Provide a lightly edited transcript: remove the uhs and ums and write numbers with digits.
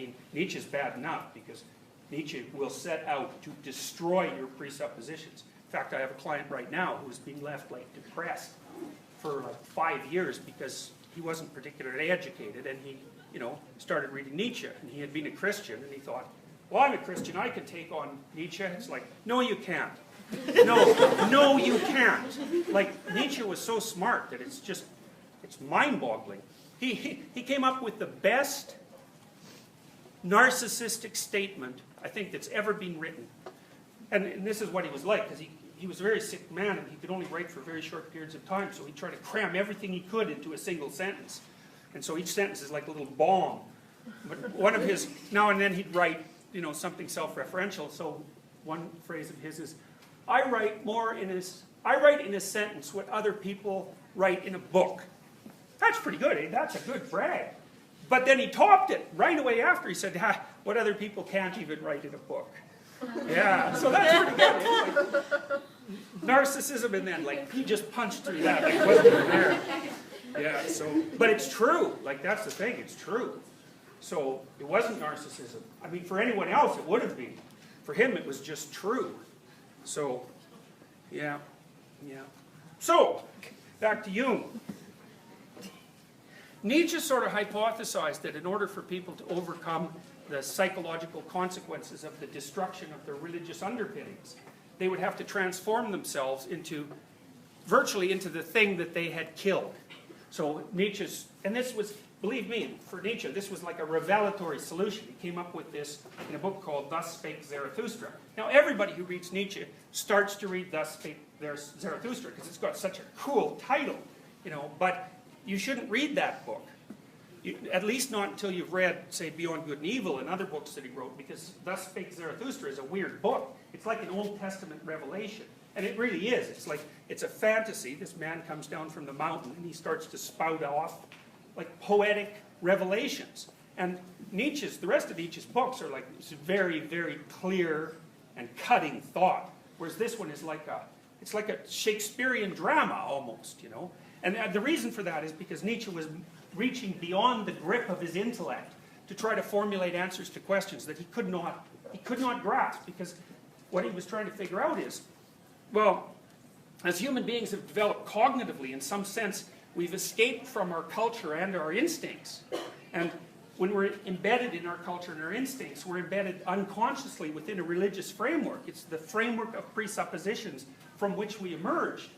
mean, Nietzsche's bad enough because Nietzsche will set out to destroy your presuppositions. In fact, I have a client right now who's being left like depressed for like 5 years because he wasn't particularly educated, and he, started reading Nietzsche, and he had been a Christian, and he thought, well, I'm a Christian, I can take on Nietzsche. It's like, no, you can't. No, you can't. Like, Nietzsche was so smart that it's mind-boggling. He came up with the best narcissistic statement, I think, that's ever been written. And this is what he was like, because he was a very sick man, and he could only write for very short periods of time, so he tried to cram everything he could into a single sentence. And so each sentence is like a little bomb. But one of his, now and then he'd write, something self-referential. So one phrase of his is, I write in a sentence what other people write in a book. That's pretty good, eh? That's a good brag. But then he topped it right away after. He said, what other people can't even write in a book. Yeah, so that's pretty good. Eh? Like, narcissism, and then like he just punched through that. Like, it wasn't even there. Yeah, so, but it's true. Like, that's the thing, it's true. So it wasn't narcissism. I mean, for anyone else it would have been. For him it was just true. So, yeah. So, back to Jung. Nietzsche sort of hypothesized that in order for people to overcome the psychological consequences of the destruction of their religious underpinnings, they would have to transform themselves virtually into the thing that they had killed. So Nietzsche's, and this was, believe me, for Nietzsche, this was like a revelatory solution. He came up with this in a book called Thus Spake Zarathustra. Now everybody who reads Nietzsche starts to read Thus Spake Zarathustra because it's got such a cool title, but you shouldn't read that book. At least not until you've read, say, Beyond Good and Evil and other books that he wrote, because Thus Spake Zarathustra is a weird book. It's like an Old Testament revelation. And it really is. It's like, it's a fantasy. This man comes down from the mountain and he starts to spout off like poetic revelations. And the rest of Nietzsche's books are like this very, very clear and cutting thought. Whereas this one is like it's like a Shakespearean drama almost, And the reason for that is because Nietzsche was reaching beyond the grip of his intellect to try to formulate answers to questions that he could not grasp, because what he was trying to figure out is, well, as human beings have developed cognitively, in some sense, we've escaped from our culture and our instincts. And when we're embedded in our culture and our instincts, we're embedded unconsciously within a religious framework. It's the framework of presuppositions from which we emerged.